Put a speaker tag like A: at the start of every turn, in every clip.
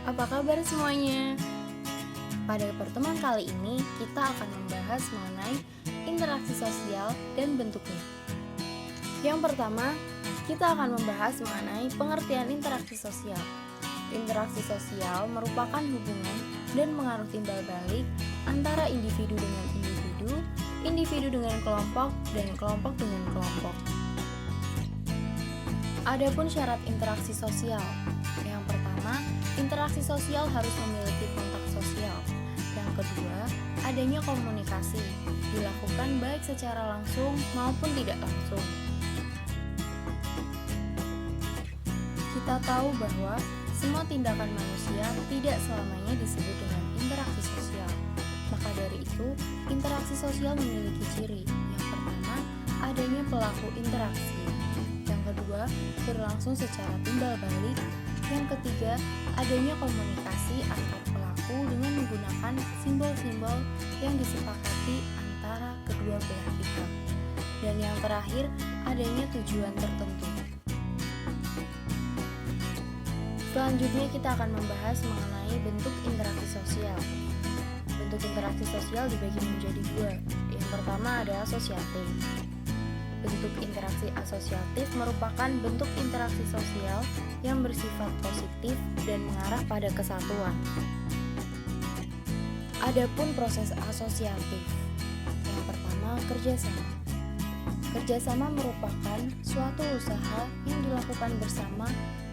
A: Apa kabar semuanya? Pada pertemuan kali ini, kita akan membahas mengenai interaksi sosial dan bentuknya. Yang pertama, kita akan membahas mengenai pengertian interaksi sosial. Interaksi sosial merupakan hubungan dan pengaruh timbal balik antara individu dengan individu, individu dengan kelompok, dan kelompok dengan kelompok. Adapun syarat interaksi sosial. Yang pertama, interaksi sosial harus memiliki kontak sosial. Yang kedua, adanya komunikasi, dilakukan baik secara langsung maupun tidak langsung. Kita tahu bahwa semua tindakan manusia tidak selamanya disebut dengan interaksi sosial. Maka dari itu, interaksi sosial memiliki ciri. Yang pertama, adanya pelaku interaksi. Yang kedua, berlangsung secara timbal balik. Yang ketiga, adanya komunikasi antar pelaku dengan menggunakan simbol-simbol yang disepakati antara kedua belah pihak. Dan yang terakhir, adanya tujuan tertentu. Selanjutnya kita akan membahas mengenai bentuk interaksi sosial. Bentuk interaksi sosial dibagi menjadi dua. Yang pertama adalah asosiatif. Bentuk interaksi asosiatif merupakan bentuk interaksi sosial yang bersifat positif dan mengarah pada kesatuan. Adapun proses asosiatif. Yang pertama, kerjasama. Kerjasama merupakan suatu usaha yang dilakukan bersama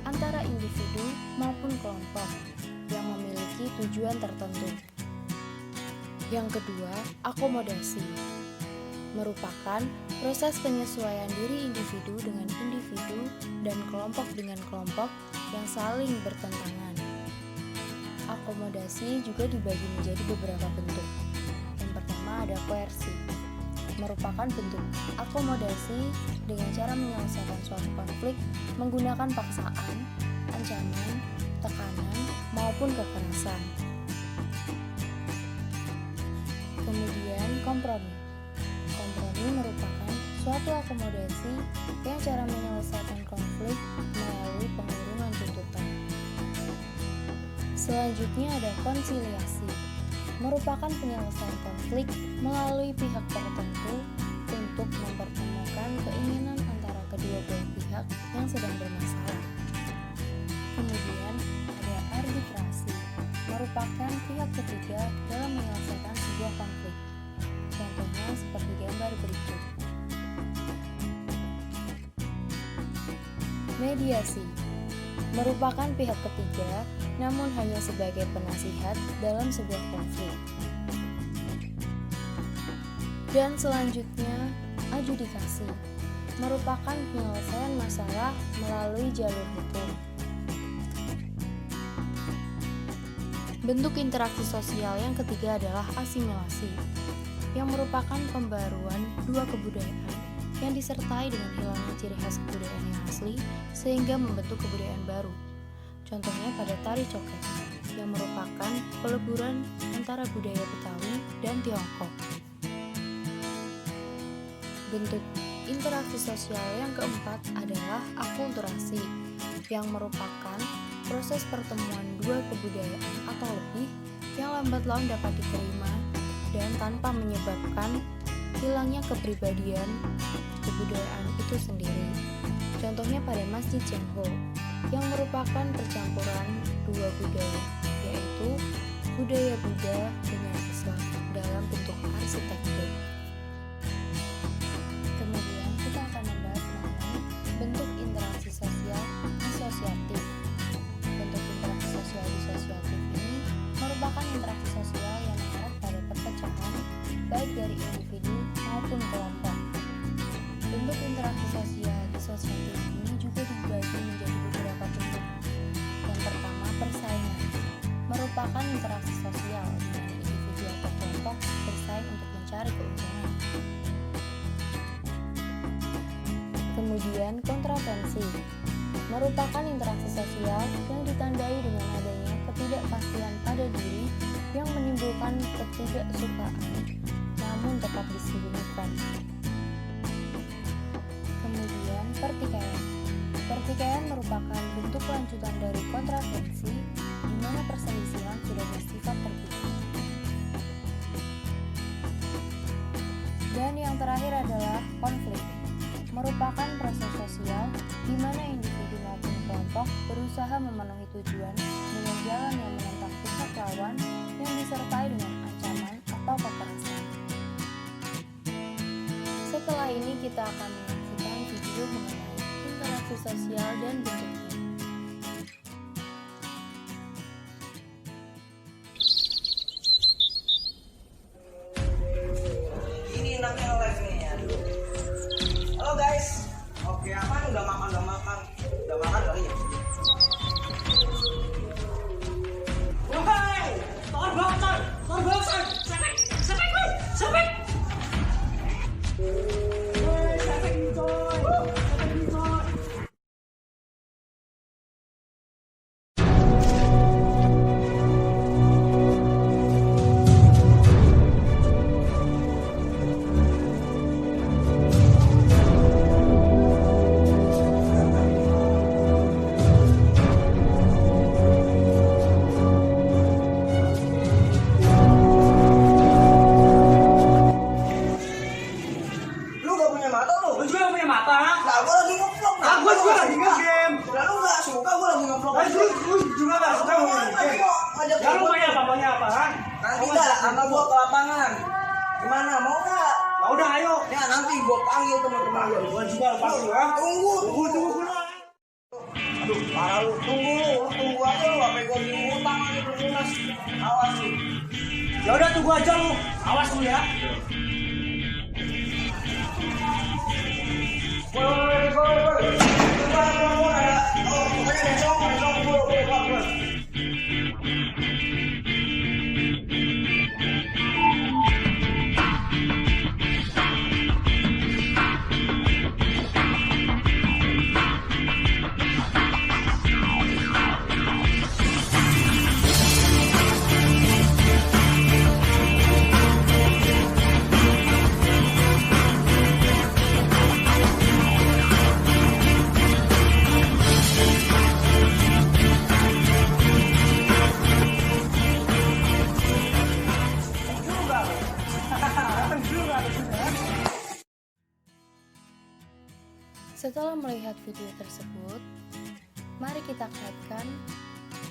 A: antara individu maupun kelompok yang memiliki tujuan tertentu. Yang kedua, akomodasi merupakan proses penyesuaian diri individu dengan individu dan kelompok dengan kelompok yang saling bertentangan. Akomodasi juga dibagi menjadi beberapa bentuk. Yang pertama ada koersi, merupakan bentuk akomodasi dengan cara menyelesaikan suatu konflik menggunakan paksaan, ancaman, tekanan, maupun kekerasan. Kemudian kompromi. Kompromi merupakan suatu akomodasi yang cara menyelesaikan konflik melalui pengurungan tuntutan. Selanjutnya ada konsiliasi, merupakan penyelesaian konflik melalui pihak tertentu untuk mempertemukan keinginan antara kedua belah pihak yang sedang bermasalah. Kemudian ada arbitrasi, merupakan pihak ketiga dalam menyelesaikan sebuah konflik. Contohnya seperti gambar berikut. Mediasi merupakan pihak ketiga namun hanya sebagai penasihat dalam sebuah konflik. Dan selanjutnya, adjudikasi merupakan penyelesaian masalah melalui jalur hukum. Bentuk interaksi sosial yang ketiga adalah asimilasi, yang merupakan pembaruan dua kebudayaan yang disertai dengan hilangnya ciri khas kebudayaan yang asli sehingga membentuk kebudayaan baru. Contohnya pada tari coket, yang merupakan peleburan antara budaya Betawi dan Tiongkok. Bentuk interaksi sosial yang keempat adalah akulturasi, yang merupakan proses pertemuan dua kebudayaan atau lebih yang lambat laun dapat diterima dan tanpa menyebabkan hilangnya kepribadian kebudayaan itu sendiri. Contohnya pada Masjid Cengho, yang merupakan percampuran dua budaya, yaitu budaya Buddha dengan Islam dalam bentuk arsitektur. Kemudian kita akan membahas mengenai bentuk interaksi sosial disosiatif. Bentuk interaksi sosial disosiatif ini merupakan interaksi sosial yang mengarah pada perpecahan baik dari individu maupun kelompok. Bentuk interaksi sosial disosiatif ini juga dibagi menjadi beberapa bentuk. Yang pertama, persaingan merupakan interaksi sosial di mana individu atau kelompok bersaing untuk mencari keuntungan. Kemudian kontravensi merupakan interaksi sosial yang ditandai dengan adanya ketidakpastian pada diri yang menimbulkan ketidaksukaan namun tetap disembunyikan. Kemudian pertikaian. Pertikaian merupakan bentuk lanjutan dari kontravensi di mana perselisihan sudah bersifat terbuka. Dan yang terakhir adalah konflik, merupakan proses sosial di mana individu maupun kelompok berusaha memenuhi tujuan dengan jalan yang menentang pihak lawan yang disertai dengan ancaman atau kekerasan. Setelah ini kita akan menyaksikan video mengenai interaksi sosial dan bentuknya.
B: Ini namanya live nih ya. Halo guys. Oke, aman udah makan kali ya. Wahai, sampai. Lu gak punya mata lu?
C: Lu juga punya mata?
B: Lah gua lagi nge-vlog.
C: Nah, gua juga lagi nge-game.
B: Lah lu gak suka gua lagi nge-vlog.
C: Lu juga gak suka
B: Lu
C: nge-game.
B: ngajak
C: Ya lu
B: gua.
C: maunya apa?
B: Nanti dah sama gua ke lapangan. Gimana mau gak?
C: Ya udah ayo.
B: Ya nanti gua panggil teman-teman gua.
C: Gua juga panggil ya.
B: Tunggu.
C: Tunggu.
B: Aduh, parah lu. Tunggu aja lu. Sampai gua diutang aja belum lunas. Awas lu.
C: Ya udah tunggu aja lu. Awas lu ya.
B: Woi. Tunggu ada. Oh, pokoknya besok gua.
A: Setelah melihat video tersebut, mari kita kaitkan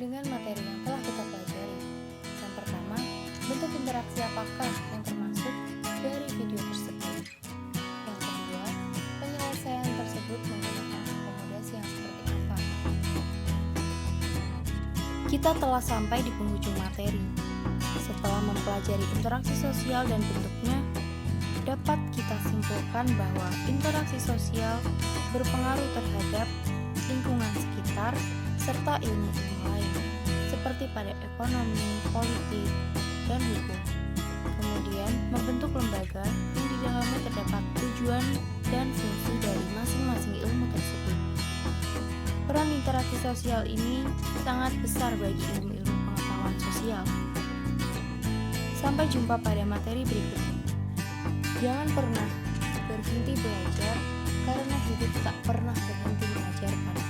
A: dengan materi yang telah kita pelajari. Yang pertama, bentuk interaksi apakah yang termasuk dari video tersebut? Yang kedua, penyelesaian tersebut menggunakan akomodasi yang seperti apa? Kita telah sampai di penghujung materi. Setelah mempelajari interaksi sosial dan bentuknya, dapat kita simpulkan bahwa interaksi sosial berpengaruh terhadap lingkungan sekitar serta ilmu-ilmu lain, seperti pada ekonomi, politik, dan hukum. Kemudian, membentuk lembaga yang di dalamnya terdapat tujuan dan fungsi dari masing-masing ilmu tersebut. Peran interaksi sosial ini sangat besar bagi ilmu-ilmu pengetahuan sosial. Sampai jumpa pada materi berikutnya. Jangan pernah berhenti belajar, karena hidup tak pernah berhenti mengajarkan.